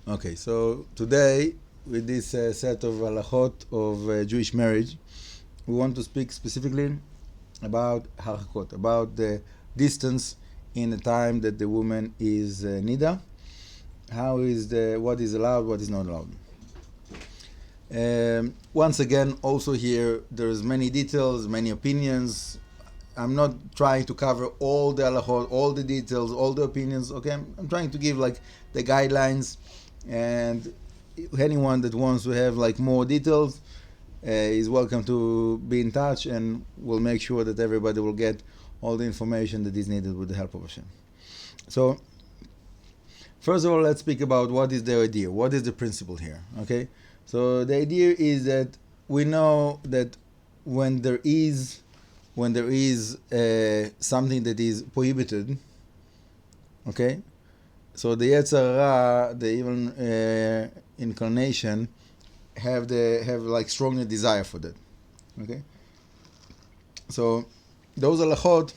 Okay, so today with this set of halachot of Jewish marriage, we want to speak specifically about harachot, about the distance in the time that the woman is Nidah, what is allowed, what is not allowed. Once again, also here there's many details, many opinions. I'm not trying to cover all the halachot, all the details, all the opinions. Okay, I'm trying to give like the guidelines, and anyone that wants to have like more details is welcome to be in touch, and we'll make sure that everybody will get all the information that is needed with the help of Hashem. So, first of all, let's speak about what is the idea, what is the principle here. Okay, so the idea is that we know that when there is something that is prohibited, okay, so the Yetzer Hara, the evil inclination, have like stronger desire for that. Okay, so those halachot,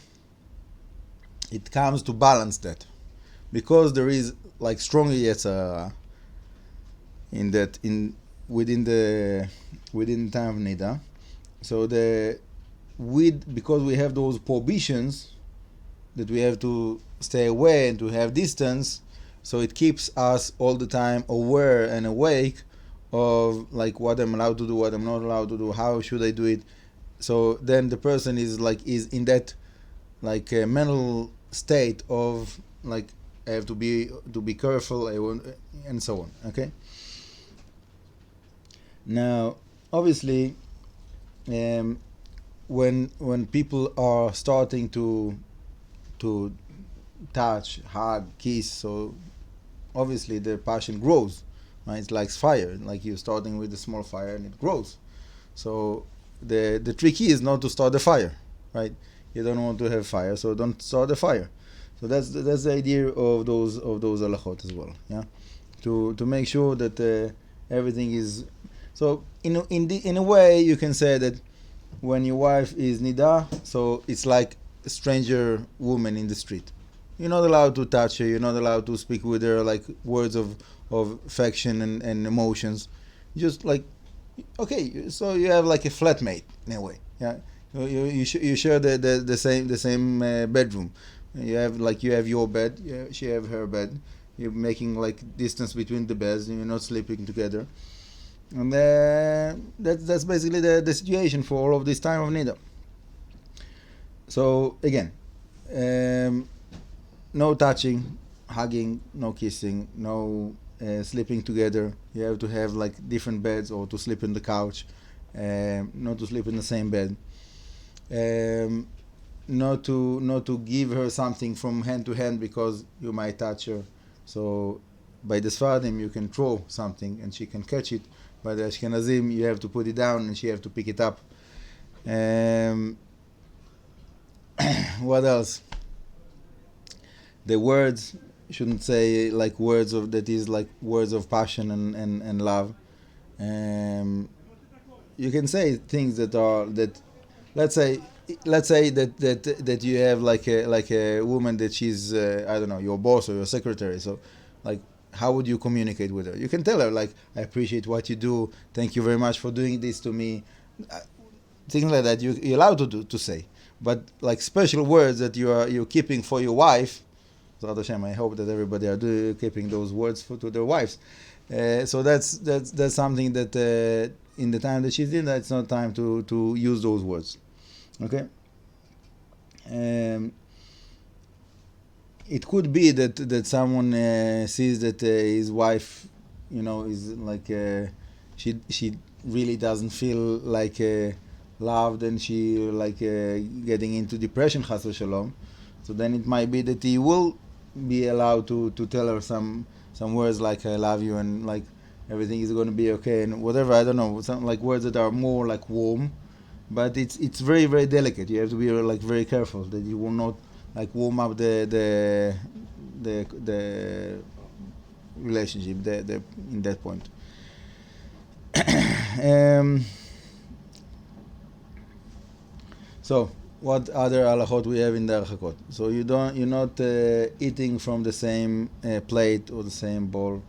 it comes to balance that, because there is like stronger Yetzer Hara within the time of Nidah. So because we have those prohibitions that we have to stay away and to have distance, so it keeps us all the time aware and awake of like what I'm allowed to do, what I'm not allowed to do, how should I do it. So then the person is in that like a mental state of like I have to be careful, and so on. Okay. Now, obviously, when people are starting to touch, hug, kiss, so obviously the passion grows, right? It's like fire, like you're starting with a small fire and it grows. So the trick is not to start the fire, right? You don't want to have fire, so don't start the fire. So that's the idea of those halachot as well, yeah. To make sure that everything is. So in a way, you can say that when your wife is Nidah, so it's like a stranger woman in the street. You're not allowed to touch her. You're not allowed to speak with her like words of affection and emotions. Just like, okay, so you have like a flatmate in a way. Yeah, you share the same bedroom. You have your bed. She have her bed. You're making like distance between the beds, and you're not sleeping together. And that's basically the situation for all of this time of Nidah. So again, no touching, hugging, no kissing, no sleeping together. You have to have like different beds, or to sleep in the couch, not to sleep in the same bed. Not to give her something from hand to hand, because you might touch her. So by the Sfaradim you can throw something and she can catch it. By the Ashkenazim you have to put it down and she have to pick it up. What else? The words shouldn't say like words of passion and love. You can say things that let's say that you have like a woman that she's I don't know, your boss or your secretary. So like, how would you communicate with her? You can tell her like, I appreciate what you do, thank you very much for doing this to me, things like that. You're allowed to say, but like special words that you're keeping for your wife. So Hashem, I hope that everybody are keeping those words to their wives. So that's something that in the time that she's in, it's not time to use those words. Okay. It could be that someone sees that his wife, is like she really doesn't feel like loved, and she like getting into depression, chas v'shalom. So then it might be that he will be allowed to tell her some words like I love you, and like everything is going to be okay, and whatever, I don't know, some like words that are more like warm, but it's very, very delicate. You have to be like very careful that you will not like warm up the relationship in that point. So what other halachot we have in the harachot? So you're not eating from the same plate or the same bowl.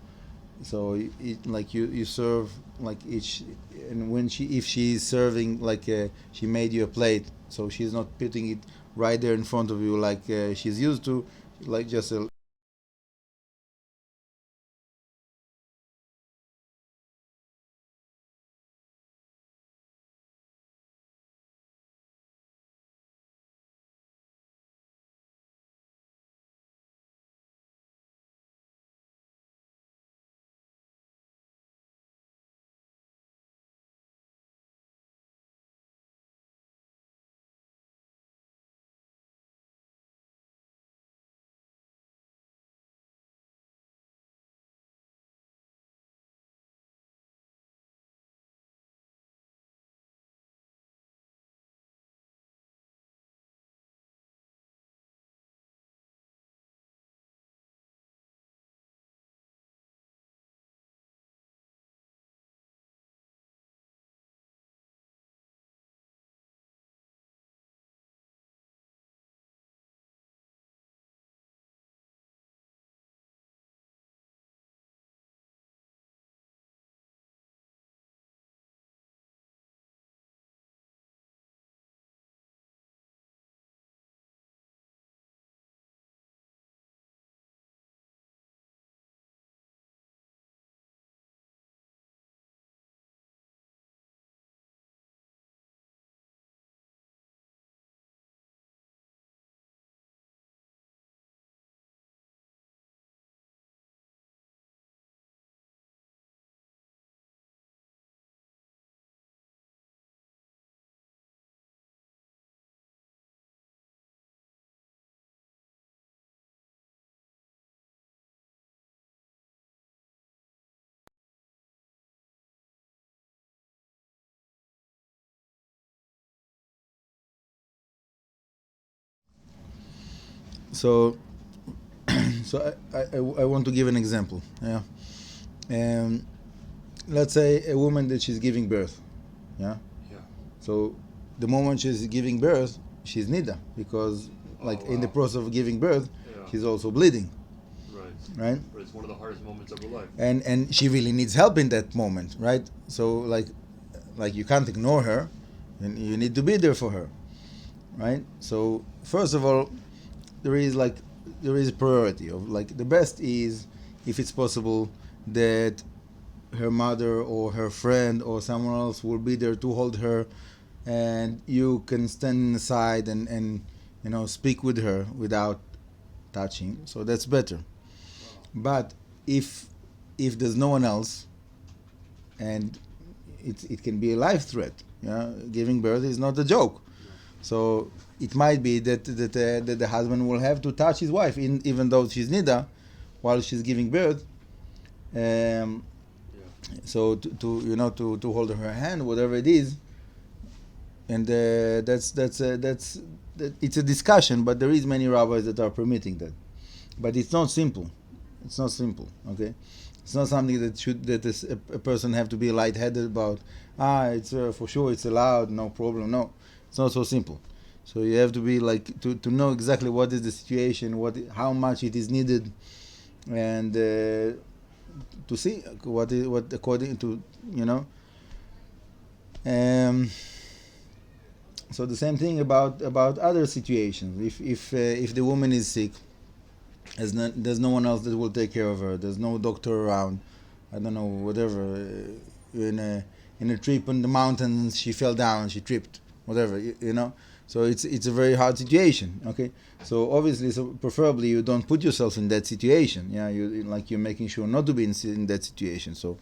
So like you serve like each, and when if she is serving like she made you a plate, so she's not putting it right there in front of you like she's used to, like just a. So so I want to give an example. Yeah. Um, let's say a woman that she's giving birth. Yeah. Yeah. So the moment she's giving birth, she's Nidah, because like in the process of giving birth, she's also bleeding. Right. Right. But it's one of the hardest moments of her life. And she really needs help in that moment, right? So like you can't ignore her, and you need to be there for her, right? So first of all, there is a priority of like the best is if it's possible that her mother or her friend or someone else will be there to hold her, and you can stand aside and speak with her without touching, so that's better. But if there's no one else, and it can be a life threat, giving birth is not a joke. So it might be that the husband will have to touch his wife, even though she's Nida, while she's giving birth. Um, so to hold her hand, whatever it is, and it's a discussion, but there is many rabbis that are permitting that. But it's not simple. It's not simple. Okay, it's not something that a person have to be lightheaded about. It's for sure it's allowed, no problem. No, it's not so simple. So you have to be like to know exactly what is the situation, how much it is needed, and to see what according to you know. Um, so the same thing about other situations. If the woman is sick, there's no one else that will take care of her. There's no doctor around. I don't know, whatever. In a trip in the mountains, she fell down, she tripped, whatever. So it's a very hard situation. Okay, so obviously, so preferably you don't put yourself in that situation. Yeah, you're making sure not to be in that situation. So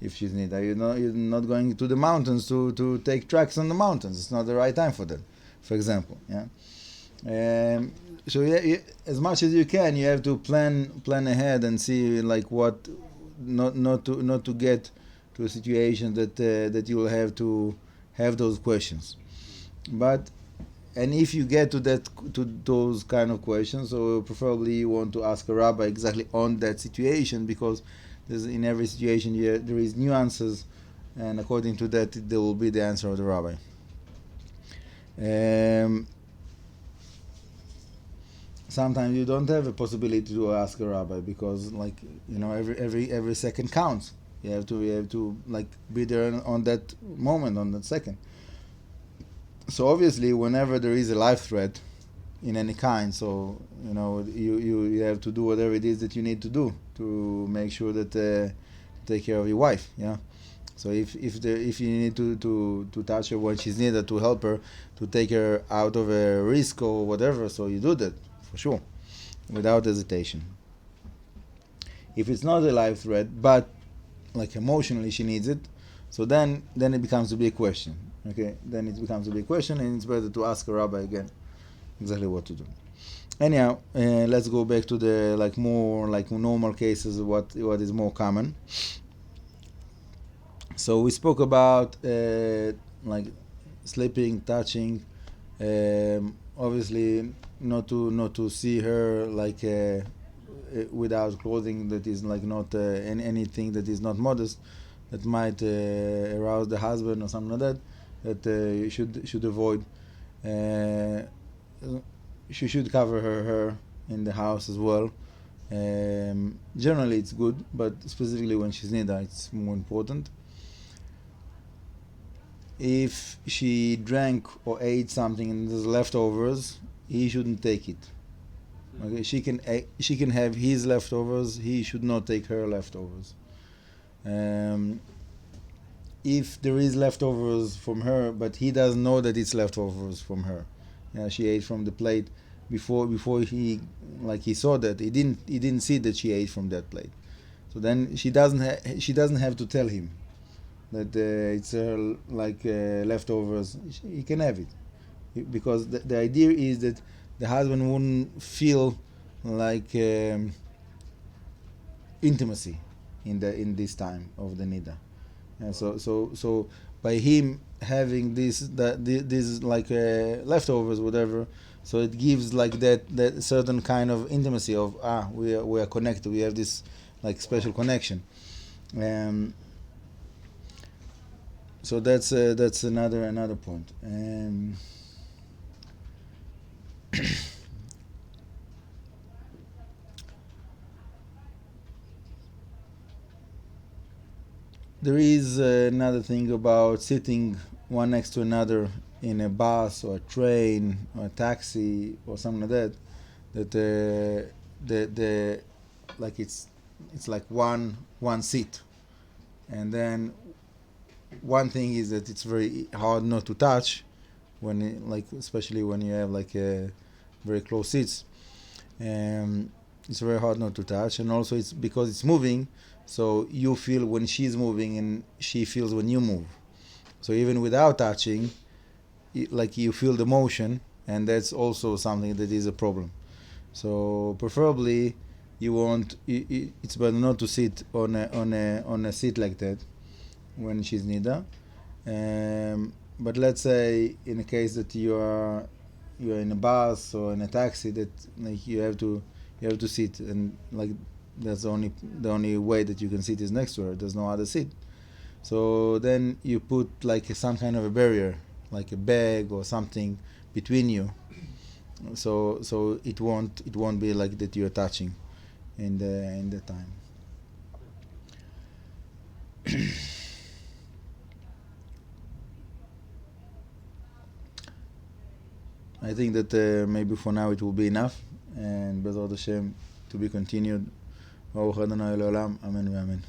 if she's Nida, you're not going to the mountains to take tracks on the mountains. It's not the right time for that, for example. Yeah. So as much as you can, you have to plan ahead and see like what, not to get to a situation that you will have to have those questions. But and if you get to those kind of questions, so preferably you want to ask a rabbi exactly on that situation, because in every situation there is nuances, and according to that there will be the answer of the rabbi. sometimes you don't have a possibility to ask a rabbi because, like, every second counts. You have to like be there on that moment, on that second. So obviously, whenever there is a life threat in any kind, so you have to do whatever it is that you need to do to make sure that take care of your wife. Yeah. So if you need to touch her when she's needed, to help her, to take her out of a risk or whatever, so you do that for sure, without hesitation. If it's not a life threat, but like emotionally she needs it, so then it becomes a big question. Okay, then it becomes a big question, and it's better to ask a rabbi again exactly what to do. Anyhow, let's go back to the more normal cases. What is more common? So we spoke about sleeping, touching. Obviously, not to see her without clothing that is not anything that is not modest, that might arouse the husband or something like that you should avoid. She should cover her hair in the house as well. Generally it's good, but specifically when she's Nidah, it's more important. If she drank or ate something and there's leftovers, he shouldn't take it. Okay, she can have his leftovers. He should not take her leftovers. If there is leftovers from her, but he doesn't know that it's leftovers from her, she ate from the plate before he saw that he didn't see that she ate from that plate. So then she doesn't have to tell him that it's her leftovers. He can have it, because the idea is that the husband wouldn't feel intimacy in this time of the Nidah. So by him having these leftovers, whatever, so it gives that certain kind of intimacy of we are connected. We have this special connection. So that's another point. There is another thing about sitting one next to another in a bus or a train or a taxi or something like that. That it's like one seat, and then one thing is that it's very hard not to touch especially when you have a very close seats. It's very hard not to touch, and also it's because it's moving. So you feel when she's moving, and she feels when you move. So even without touching, you feel the motion, and that's also something that is a problem. So preferably, it's better not to sit on a seat like that when she's Nidah. But let's say in a case that you're in a bus or in a taxi, that you have to sit, and that's the only way that you can sit is next to her. There's no other seat. So then you put some kind of a barrier, like a bag or something between you. So it won't be like that you're touching in the time. I think that maybe for now it will be enough, and Bezrat Hashem to be continued. Baruch Adonai Le'olam. Amen ve'amen.